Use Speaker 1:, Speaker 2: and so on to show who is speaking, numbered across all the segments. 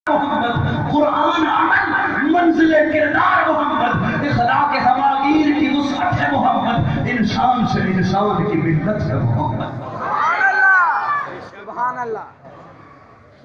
Speaker 1: محمد، قرآن عمل، منزل کردار محمد، اخلاق ہماگیر کی وسعت ہے محمد، انسان سے انسان کی ملت ہے محمد۔
Speaker 2: سبحان اللہ، سبحان اللہ،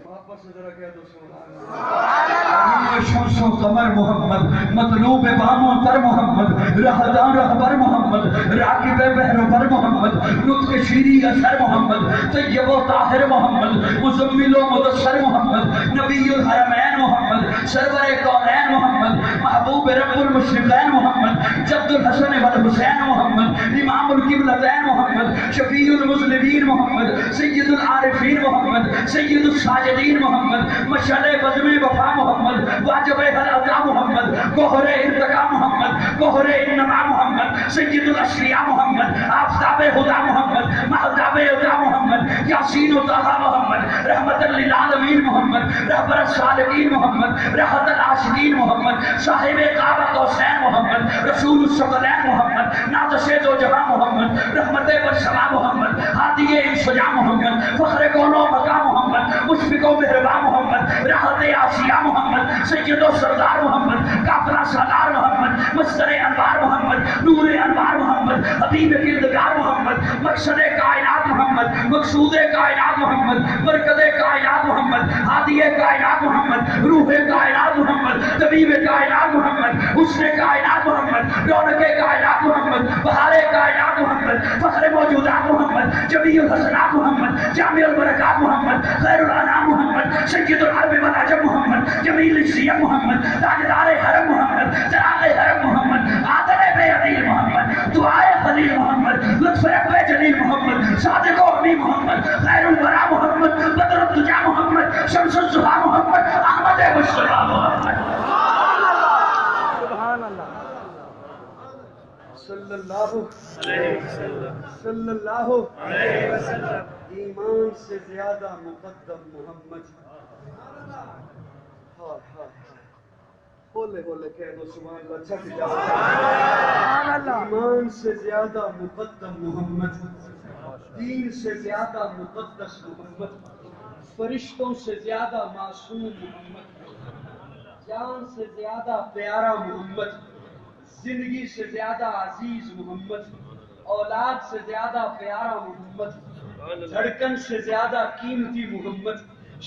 Speaker 1: محبت سے ذرا کہہ دو سبحان اللہ۔ شمس و قمر محمد، مطلوب بام و تر محمد، رہدان رہبر محمد، راکب بحر بر محمد، نطق شیری اثر محمد، طیب و طاہر محمد، مزمل و مدثر محمد، نبی الحرمین محمد، سرور کونین محمد، محبوب رب المشرقین محمد، جد الحسن والحسین محمد، امام القبلتین محمد، شفیع المذنبین محمد، سید العارفین محمد، سید الساجدین محمد، مشعل بزم وفا محمد، واجب العطا محمد، گوہر ارتقا محمد، گوہر انما محمد، سید الاشقیاء محمد، آفتاب ہدا محمد، مہتاب عطا محمد، یاسین و طہ محمد، رحمت للعالمین محمد، رہبر الصالحین محمد، راحت العاشقین محمد، صاحب قاب قوسین محمد، رسول الثقلین محمد، نازش دو جہاں محمد، رحمت برسما محمد، ہادی انسجا محمد، فخر کون و بقا محمد، مشفق و مہربان محمد، راحت آسیہ محمد، سید و سردار محمد، کافرہ سالار محمد، مصدر انوار محمد، نور انوار محمد، حبیب کردگار محمد، مقصد کائنات محمد، مقصود کائنات محمد، مرکز کائنات محمد، ہادی کائنات محمد، روح کائنات محمد، طبیب کائنات محمد، حسن کائنات محمد، رونق کائنات محمد، بہار کائنات محمد، فخر موجودات محمد، جمیع الحسنات محمد، جامع البرکات محمد، خیر الانام محمد، سید العرب والعجم محمد، جمیل الشیعہ محمد، تاجدار حرم محمد، چراغ حرم محمد، عادل بے عدیل محمد، دعائے خلیل محمد، لطف رب جلیل محمد، صادق و امی محمد، خیر الورا محمد، بدر الدجا محمد، شمس الضحیٰ محمد، احمد مصطفیٰ محمد۔
Speaker 2: سبحان اللہ،
Speaker 1: صلی اللہ علیہ وسلم، صلی اللہ علیہ وسلم، ایمان سے زیادہ مقدم محمد۔ بولے بولے کہہ دو سبحان اللہ، چھک جاؤ۔
Speaker 2: سبحان اللہ،
Speaker 1: ایمان سے زیادہ مقدم محمد، دین سے زیادہ مقدس محمد، فرشتوں سے زیادہ معصوم محمد، جان سے زیادہ پیارا محمد، زندگی سے زیادہ عزیز محمد، اولاد سے زیادہ پیارا محمد، دھڑکن سے زیادہ قیمتی محمد،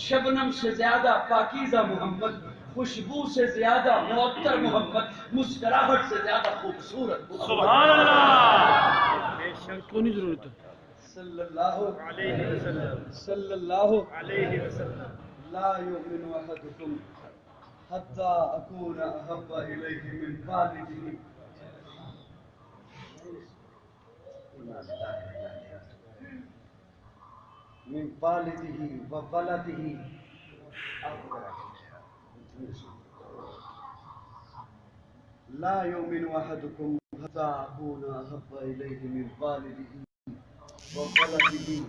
Speaker 1: شبنم سے زیادہ پاکیزہ محمد، خوشبو سے زیادہ معطر محمد، مسکراہٹ سے زیادہ خوبصورت محمد۔
Speaker 3: سبحان اللہ، بے شک کو نہیں ضرورت ہے۔
Speaker 1: صلی اللہ
Speaker 3: علیہ وسلم،
Speaker 1: صلی اللہ
Speaker 3: علیہ وسلم،
Speaker 1: لا یؤمن احدکم حتی اکون احب الیہ من والدہ من والدہ و ولدہ۔ لا یؤمن احدکم حتی اکون احب الیہ من والدہ و ولدہ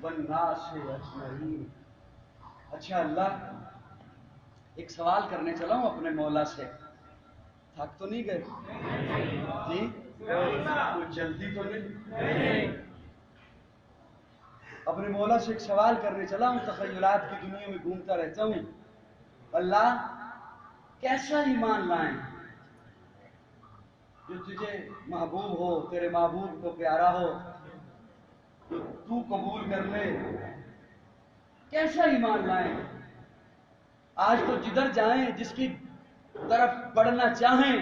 Speaker 1: والناس اجمعین۔ اچھا اللہ، ایک سوال کرنے چلا ہوں اپنے مولا سے، تھک تو نہیں گئے؟ جی کوئی جلدی تو نہیں؟ اپنے مولا سے ایک سوال کرنے چلا ہوں، تخیلات کی دنیا میں گھومتا رہتا ہوں۔ اللہ، کیسا ایمان لائیں جو تجھے محبوب ہو، تیرے محبوب کو پیارا ہو، جو تو قبول کر لے؟ کیسا ایمان لائیں؟ آج تو جدھر جائیں، جس کی طرف بڑھنا چاہیں،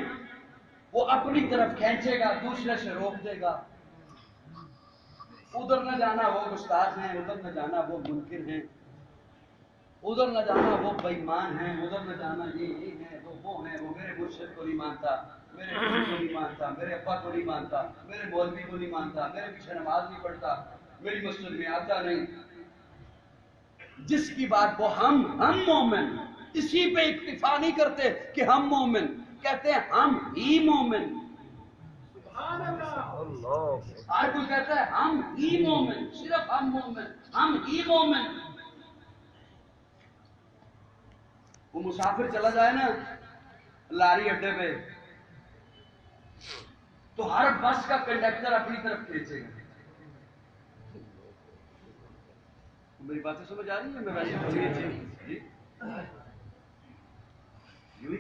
Speaker 1: وہ اپنی طرف کھینچے گا، دوسرے سے روک دے گا۔ ادھر نہ جانا وہ گستاخ ہیں، ادھر نہ جانا وہ منکر ہیں، ادھر نہ جانا وہ بے ایمان ہیں، ادھر نہ جانا یہ ہیں، وہ ہیں، وہ میرے مرشد کو نہیں مانتا، میرے پیر کو نہیں مانتا، میرے ابا کو نہیں مانتا، میرے مولوی کو نہیں مانتا، میرے پیچھے نماز نہیں پڑھتا، میری مسجد میں آتا نہیں۔ جس کی بات وہ ہم مومن، اسی پہ اکتفا نہیں کرتے کہ ہم مومن، کہتے ہیں ہم ہی مومن۔
Speaker 2: سبحان اللہ،
Speaker 1: ہر کوئی کہتا ہے ہم ہی مومن، صرف ہم مومن، ہم ہی مومن۔ وہ مسافر چلا جائے نا لاری اڈے پہ، تو ہر بس کا کنڈکٹر اپنی طرف کھینچے گا۔ میری باتیں سمجھ آ رہی ہے؟ میں ویسے جی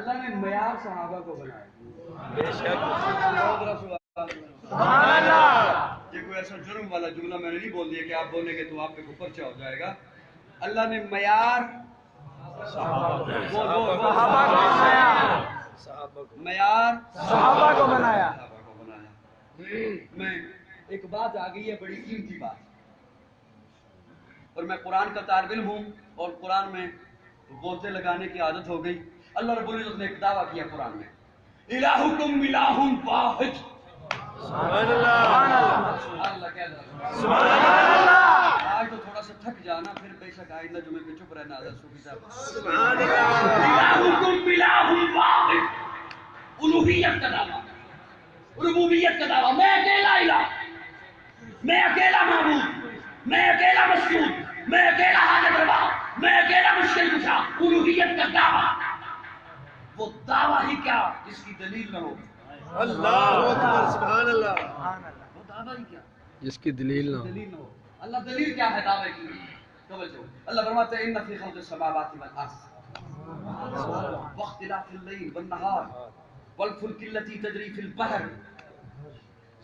Speaker 1: اللہ نے معیار صحابہ کو بنایا.
Speaker 2: سبحان اللہ.
Speaker 1: یہ کوئی ایسا جرم والا جملہ میں نے نہیں بول دیا کہ آپ بولیں گے تو آپ پہ پرچہ ہو جائے گا. اللہ نے معیار
Speaker 2: صحابہ کو بنایا.
Speaker 1: معیار
Speaker 2: صحابہ کو بنایا.
Speaker 1: میں ایک بات آ گئی ہے بڑی قیمتی بات, اور میں قرآن کا طالب علم ہوں اور قرآن میں غوطے لگانے کی عادت ہو گئی. اللہ رب العزت نے ایک دعویٰ کیا قرآن میں, الہکم الہ واحد.
Speaker 3: سبحان اللہ.
Speaker 1: اللہ کہہ رہا ہے
Speaker 2: سبحان اللہ.
Speaker 1: آج تو تھوڑا سا تھک جانا, پھر بے شک آئندہ جمعے پہ چپ رہنا. حضرت صوفی صاحب
Speaker 3: سبحان اللہ.
Speaker 1: الہکم الہ واحد, الوہیت کا دعویٰ, ربوبیت کا دعویٰ. میں اکیلا الہ, میں اکیلا معبود, میں اکیلا مسجود, میں اکیلا حاجت روا, میں اکیلا مشکل کشا. الوہیت کا دعویٰ, وہ دعویٰ ہی کیا جس کی دلیل نہ ہو.
Speaker 3: اللہ اکبر. سبحان اللہ.
Speaker 1: وہ دعویٰ ہی کیا
Speaker 3: جس کی دلیل نہ ہو.
Speaker 1: دلیل نہ ہو. اللہ دلیل کیا ہے دعوے کی؟ توجہ. اللہ فرماتے ہیں ان فی خلق السماوات والارض واختلاف اللیل والنہار والفلک التی تجری فی البحر.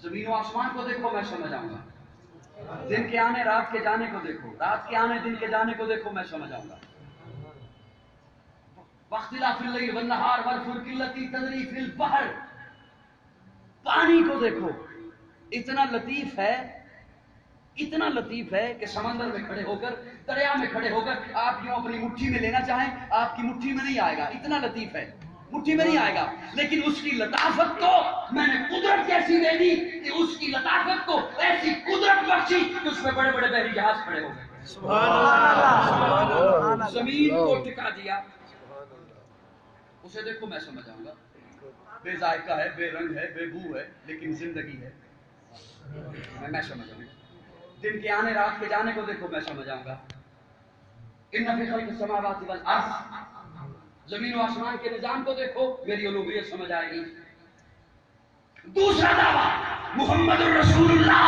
Speaker 1: زمین و آسمان کو دیکھو میں سمجھ آؤں گا. دن کے آنے رات کے جانے کو دیکھو, رات کے آنے دن کے جانے کو دیکھو میں سمجھ آؤں گا. واختلاف اللیل والنہار والفلک التی تجری فی البحر. پانی کو دیکھو, اتنا لطیف ہے کہ سمندر میں کھڑے ہو کر, دریا میں کھڑے ہو کر آپ یوں اپنی مٹھی میں لینا چاہیں آپ کی مٹھی میں نہیں آئے گا. اتنا لطیف ہے, مٹھی میں نہیں آئے گا. لیکن اس کی لطافت کو میں نے قدرت کیسی دے دی کہ اس کی لطافت کو ایسی قدرت بخشی کہ اس میں بڑے بڑے بحری جہاز کھڑے ہو گئے.
Speaker 3: سبحان اللہ.
Speaker 1: زمین کو ٹکا دیا, اسے دیکھو میں سمجھ آؤں گا. بے ذائقہ ہے, بے رنگ ہے, بے بو ہے, لیکن زندگی ہے, میں سمجھ آؤں گا. دن کے آنے رات کے جانے کو دیکھو میں سمجھ آؤں گا. ان فی خلق السماوات والارض, زمین و آسمان کے نظام کو دیکھو میری الوہیت سمجھ آئے گی. دوسرا دعویٰ محمد الرسول اللہ